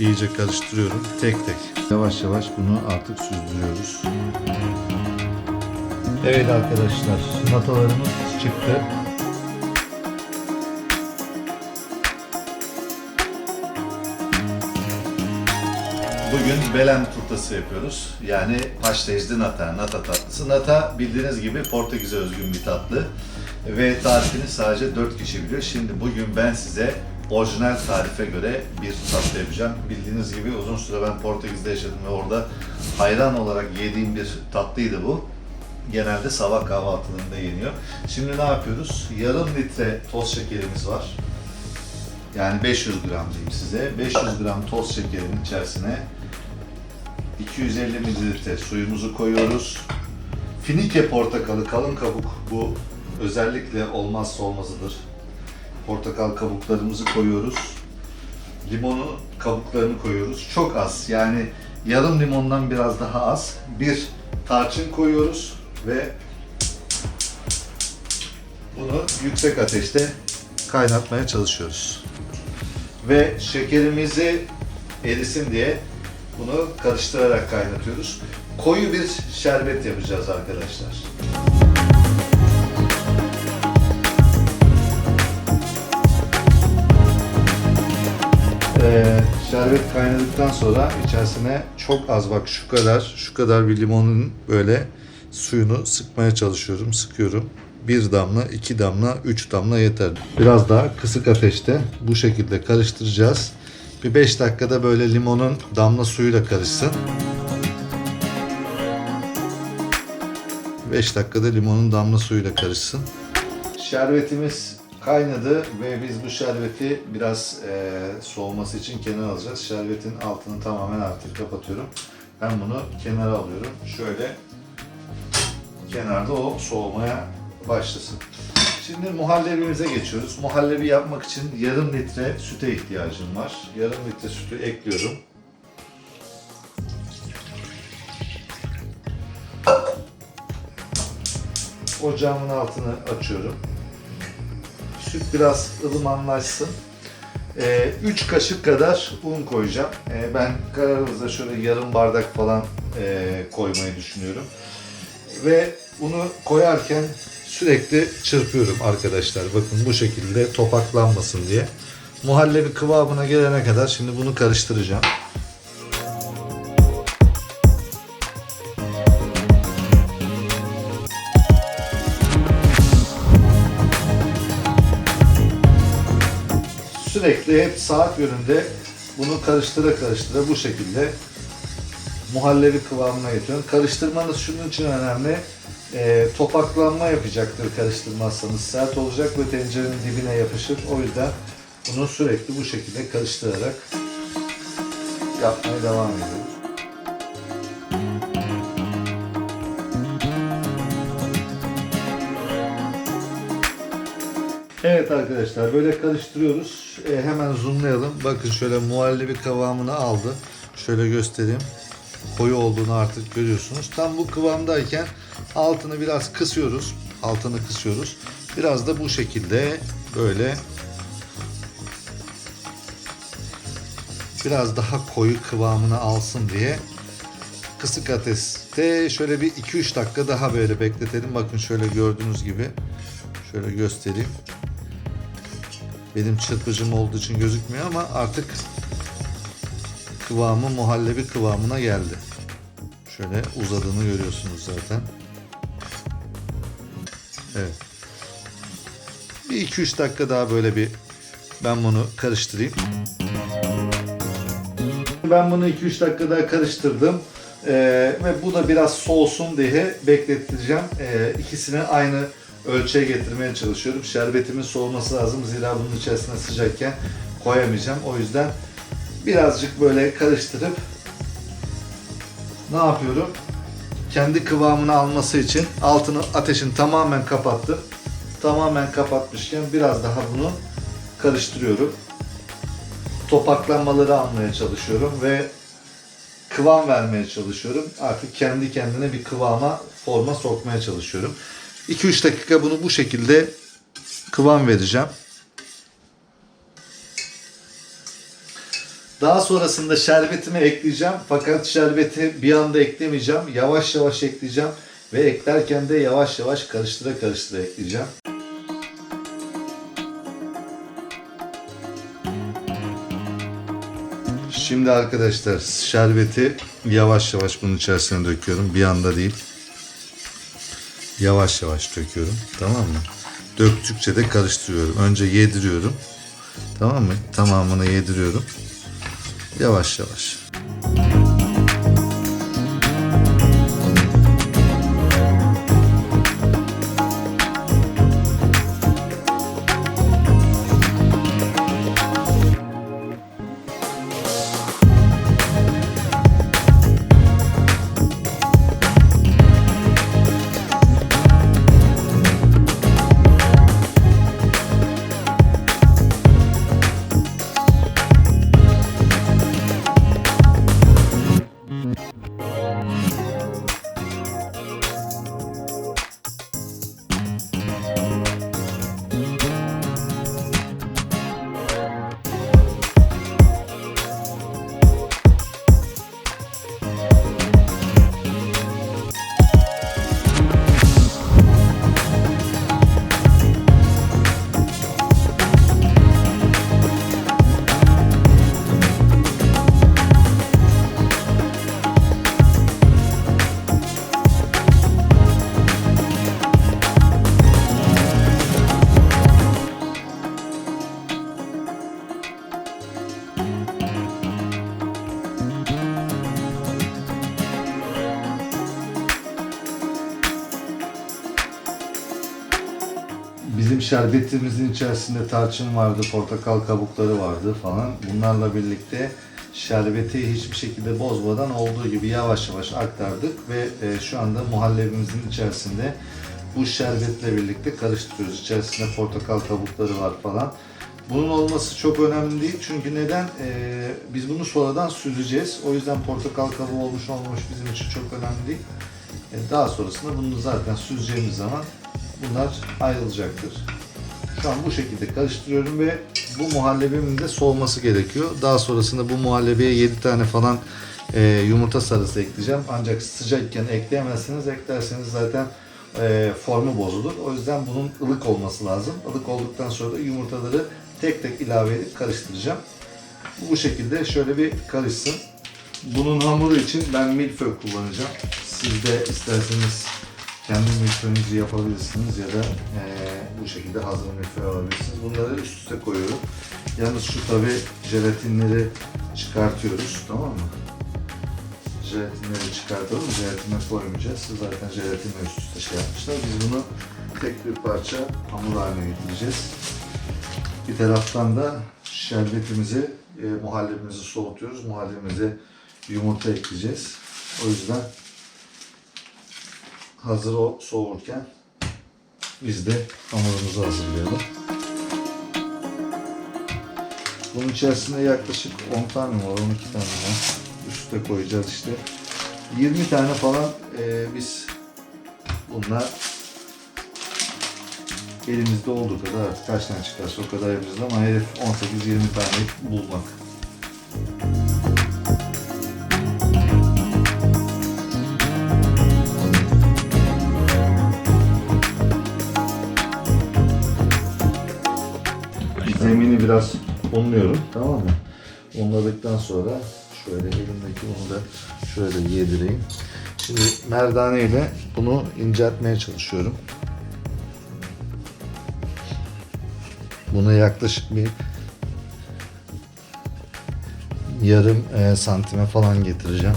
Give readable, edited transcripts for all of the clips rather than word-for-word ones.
İyice karıştırıyorum tek tek. Yavaş yavaş bunu artık süzdürüyoruz. Evet arkadaşlar, natalarımız çıktı. Bugün Belem turtası yapıyoruz. Yani paştejli nata, nata tatlısı. Nata bildiğiniz gibi Portekiz'e özgün bir tatlı. Ve tarifini sadece 4 kişi biliyor. Şimdi bugün ben size orijinal tarife göre bir tatlı yapacağım. Bildiğiniz gibi uzun süre ben Portekiz'de yaşadım ve orada hayran olarak yediğim bir tatlıydı bu. Genelde sabah kahvaltılarında yeniyor. Şimdi ne yapıyoruz? Yarım litre toz şekerimiz var. Yani 500 gram diyeyim size. 500 gram toz şekerin içerisine 250 mililitre suyumuzu koyuyoruz. Finike portakalı, kalın kabuk, bu özellikle olmazsa olmazıdır. Portakal kabuklarımızı koyuyoruz. Limonun kabuklarını koyuyoruz. Çok az, yani yarım limondan biraz daha az. Bir tarçın koyuyoruz ve bunu yüksek ateşte kaynatmaya çalışıyoruz. Ve şekerimizi erisin diye bunu karıştırarak kaynatıyoruz. Koyu bir şerbet yapacağız arkadaşlar. Şerbet kaynadıktan sonra içerisine çok az, bak şu kadar bir limonun böyle suyunu sıkmaya çalışıyorum, sıkıyorum. Bir damla, 2 damla, 3 damla yeter. Biraz daha kısık ateşte bu şekilde karıştıracağız. Bir 5 dakikada böyle limonun damla suyuyla karışsın. 5 dakikada limonun damla suyuyla karışsın. Şerbetimiz kaynadı ve biz bu şerbeti biraz soğuması için kenara alacağız. Şerbetin altını tamamen artık kapatıyorum. Ben bunu kenara alıyorum. Şöyle kenarda o soğumaya başlasın. Şimdi muhallebimize geçiyoruz. Muhallebi yapmak için yarım litre süte ihtiyacım var. Yarım litre sütü ekliyorum. Ocağımın altını açıyorum. Süt biraz ılımanlaşsın. 3 kaşık kadar un koyacağım. Ben kararınızda şöyle yarım bardak falan koymayı düşünüyorum. Ve unu koyarken sürekli çırpıyorum arkadaşlar. Bakın bu şekilde topaklanmasın diye. Muhallebi kıvamına gelene kadar şimdi bunu karıştıracağım. Sürekli hep saat yönünde bunu karıştıra karıştıra bu şekilde muhallebi kıvamına getiriyorum. Karıştırmanız şunun için önemli. Topaklanma yapacaktır karıştırmazsanız. Sert olacak ve tencerenin dibine yapışır. O yüzden bunu sürekli bu şekilde karıştırarak yapmaya devam ediyoruz. Evet arkadaşlar, böyle karıştırıyoruz. Hemen zoomlayalım. Bakın şöyle muhallebi kıvamını aldı. Şöyle göstereyim. Koyu olduğunu artık görüyorsunuz. Tam bu kıvamdayken altını biraz kısıyoruz. Altını kısıyoruz. Biraz da bu şekilde böyle biraz daha koyu kıvamını alsın diye kısık ateşte şöyle bir 2-3 dakika daha böyle bekletelim. Bakın şöyle gördüğünüz gibi. Şöyle göstereyim. Benim çırpıcım olduğu için gözükmüyor ama artık kıvamı muhallebi kıvamına geldi. Şöyle uzadığını görüyorsunuz zaten. Evet. Bir 2-3 dakika daha böyle bir ben bunu karıştırayım. Ben bunu 2-3 dakika daha karıştırdım. Ve bu da biraz soğusun diye beklettireceğim. İkisini aynı ölçüye getirmeye çalışıyorum. Şerbetimin soğuması lazım. Zira bunun içerisine sıcakken koyamayacağım. O yüzden birazcık böyle karıştırıp ne yapıyorum? Kendi kıvamını alması için altını, ateşin tamamen kapattım. Tamamen kapatmışken biraz daha bunu karıştırıyorum. Topaklanmaları almaya çalışıyorum ve kıvam vermeye çalışıyorum. Artık kendi kendine bir kıvama, forma sokmaya çalışıyorum. 2-3 dakika bunu bu şekilde kıvam vereceğim. Daha sonrasında şerbetimi ekleyeceğim. Fakat şerbeti bir anda eklemeyeceğim. Yavaş yavaş ekleyeceğim. Ve eklerken de yavaş yavaş karıştıra karıştıra ekleyeceğim. Şimdi arkadaşlar şerbeti yavaş yavaş bunun içerisine döküyorum. Bir anda değil. Yavaş yavaş döküyorum. Tamam mı? Döktükçe de karıştırıyorum. Önce yediriyorum. Tamam mı? Tamamını yediriyorum. Yavaş yavaş. Bizim şerbetimizin içerisinde tarçın vardı, portakal kabukları vardı falan. Bunlarla birlikte şerbeti hiçbir şekilde bozmadan olduğu gibi yavaş yavaş aktardık ve şu anda muhallebimizin içerisinde bu şerbetle birlikte karıştırıyoruz. İçerisinde portakal kabukları var falan. Bunun olması çok önemli değil çünkü neden? Biz bunu sonradan süzeceğiz. O yüzden portakal kabuğu olmuş olmamış bizim için çok önemli değil. Daha sonrasında bunu zaten süzeceğimiz zaman bunlar ayrılacaktır. Şu an bu şekilde karıştırıyorum ve bu muhallebimin de soğuması gerekiyor. Daha sonrasında bu muhallebiye 7 tane falan yumurta sarısı ekleyeceğim. Ancak sıcakken ekleyemezsiniz. Eklerseniz zaten formu bozulur. O yüzden bunun ılık olması lazım. Ilık olduktan sonra da yumurtaları tek tek ilave edip karıştıracağım. Bu şekilde şöyle bir karışsın. Bunun hamuru için ben milföy kullanacağım. Siz de isterseniz kendi milföyünüzü yapabilirsiniz ya da bu şekilde hazır milföy alabilirsiniz. Bunları üst üste koyuyorum. Yalnız şu tabi jelatinleri çıkartıyoruz, tamam mı? Jelatinleri çıkartalım, jelatine koymayacağız. Zaten jelatinle üst üste şey yapmışlar. Biz bunu tek bir parça hamur haline getireceğiz. Bir taraftan da şerbetimizi, muhallebimizi soğutuyoruz. Muhallebimize yumurta ekleyeceğiz. O yüzden hazır o soğurken biz de hamurumuzu hazırlayalım. Bunun içerisinde yaklaşık 10 tane var, 12 tane var. Üste koyacağız işte. 20 tane falan biz bunlar elimizde olduğu kadar artık kaç tane çıkarsa o kadar yapacağız ama hedef 18-20 tane bulmak. Zemini biraz unluyorum, tamam mı? Unladıktan sonra şöyle elimdeki unu da şöyle yedireyim. Şimdi merdane ile bunu inceltmeye çalışıyorum. Bunu yaklaşık bir yarım santime falan getireceğim.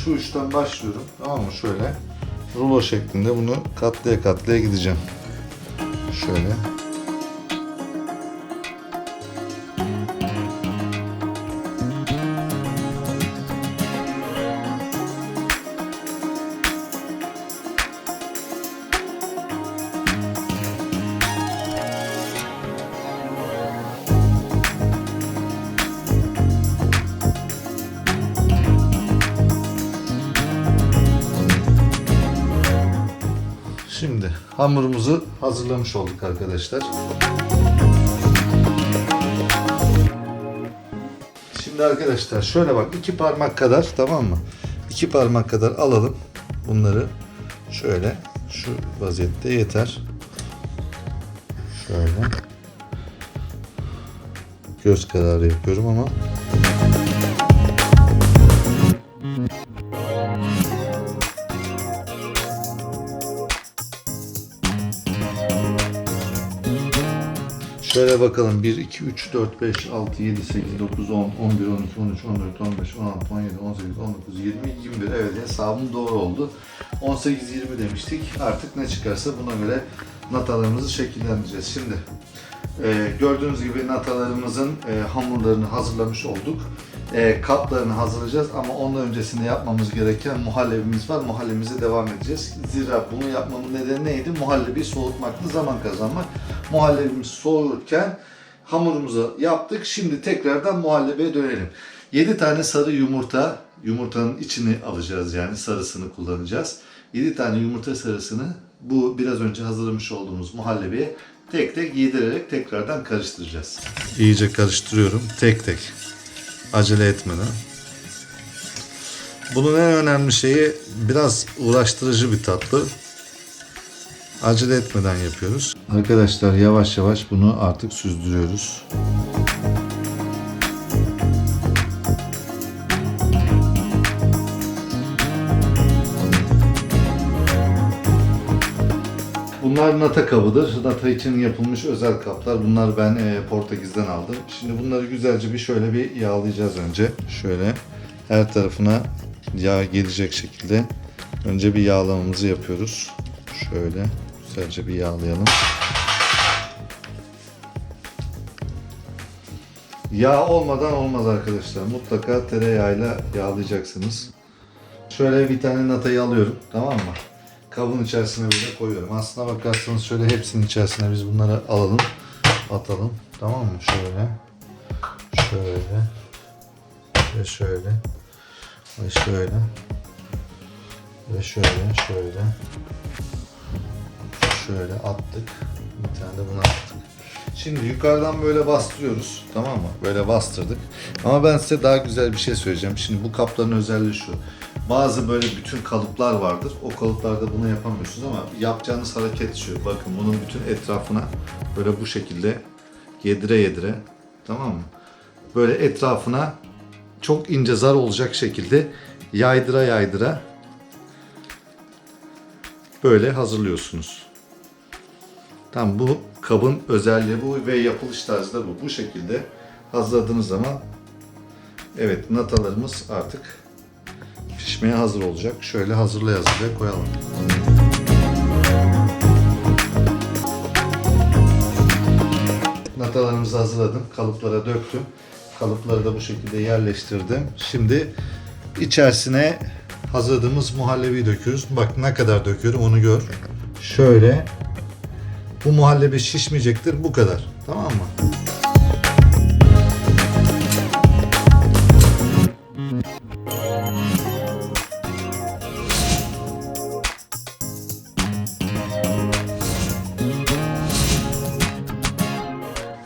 Şu uçtan başlıyorum, tamam mı? Şöyle rulo şeklinde bunu katlaya katlaya gideceğim. Şöyle. hamurumuzu hazırlamış olduk arkadaşlar. Şimdi arkadaşlar şöyle bak, 2 parmak kadar, tamam mı? 2 parmak kadar alalım bunları. Şöyle şu vaziyette yeter. Şöyle. Göz kararı yapıyorum ama. Şöyle bakalım. 1, 2, 3, 4, 5, 6, 7, 8, 9, 10, 11, 12, 13, 14, 15, 16, 17, 18, 19, 20, 21. Evet, hesabım doğru oldu. 18, 20 demiştik. Artık ne çıkarsa buna göre natalarımızı şekillendireceğiz. Şimdi gördüğünüz gibi natalarımızın hamurlarını hazırlamış olduk. Kaplarını hazırlayacağız ama ondan öncesinde yapmamız gereken muhallebimiz var. Muhallebimize devam edeceğiz. Zira bunu yapmamın nedeni neydi? Muhallebi soğutmaktı, zaman kazanmak. Muhallebimiz soğurken hamurumuzu yaptık. Şimdi tekrardan muhallebeye dönelim. 7 tane sarı yumurta, yumurtanın içini alacağız, yani sarısını kullanacağız. 7 tane yumurta sarısını bu biraz önce hazırlamış olduğumuz muhallebiye tek tek yedirerek tekrardan karıştıracağız. İyice karıştırıyorum tek tek. Acele etmeden. Bunun en önemli şeyi, biraz uğraştırıcı bir tatlı. Acele etmeden yapıyoruz. Arkadaşlar yavaş yavaş bunu artık süzdürüyoruz. Bunlar nata kabıdır. Nata için yapılmış özel kaplar. Bunlar ben Portekiz'den aldım. Şimdi bunları güzelce şöyle bir yağlayacağız önce. Şöyle her tarafına yağ gelecek şekilde önce bir yağlamamızı yapıyoruz. Şöyle güzelce bir yağlayalım. Yağ olmadan olmaz arkadaşlar. Mutlaka tereyağıyla yağlayacaksınız. Şöyle bir tane natayı alıyorum, tamam mı? Kabın içerisine böyle koyuyorum. Aslına bakarsanız şöyle hepsinin içerisine biz bunları alalım, atalım. Tamam mı? Şöyle. Şöyle. Ve şöyle. Ve şöyle. Ve şöyle. Şöyle. Şöyle attık. Bir tane de bunu attık. Şimdi yukarıdan böyle bastırıyoruz. Tamam mı? Böyle bastırdık. Ama ben size daha güzel bir şey söyleyeceğim. Şimdi bu kapların özelliği şu. Bazı böyle bütün kalıplar vardır. O kalıplarda bunu yapamıyorsunuz ama yapacağınız hareket şu. Bakın bunun bütün etrafına böyle bu şekilde yedire yedire, tamam mı? Böyle etrafına çok ince zar olacak şekilde yaydıra yaydıra böyle hazırlıyorsunuz. Tam bu kabın özelliği bu ve yapılış tarzı da bu. Bu şekilde hazırladığınız zaman evet, natalarımız artık pişmeye hazır olacak. Şöyle hazırlaya koyalım. Natalarımızı hazırladım. Kalıplara döktüm. Kalıpları da bu şekilde yerleştirdim. Şimdi içerisine hazırladığımız muhallebiyi döküyoruz. Bak ne kadar döküyorum onu gör. Şöyle. Bu muhallebi şişmeyecektir. Bu kadar. Tamam mı?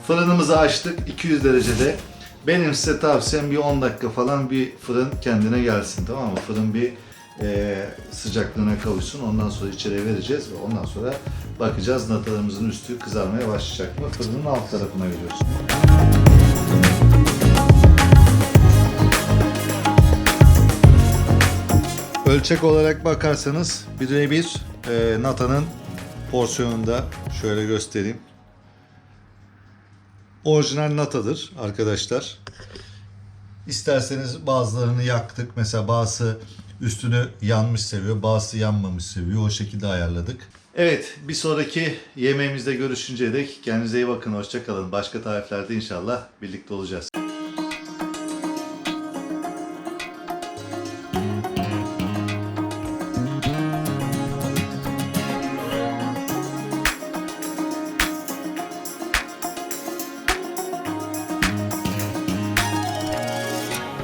Fırınımızı açtık 200 derecede. Benim size tavsiyem bir 10 dakika falan bir fırın kendine gelsin, tamam mı? Fırın bir sıcaklığına kavuşsun. Ondan sonra içeriye vereceğiz ve ondan sonra bakacağız natalarımızın üstü kızarmaya başlayacak mı? Fırının alt tarafına veriyoruz. Ölçek olarak bakarsanız 1'e 1 natanın porsiyonunda şöyle göstereyim. Orijinal natadır arkadaşlar. İsterseniz bazılarını yaktık. Mesela bazısı üstünü yanmış seviyor, bazısı yanmamış seviyor. O şekilde ayarladık. Evet, bir sonraki yemeğimizde görüşünceye dek kendinize iyi bakın. Hoşça kalın. Başka tariflerde inşallah birlikte olacağız.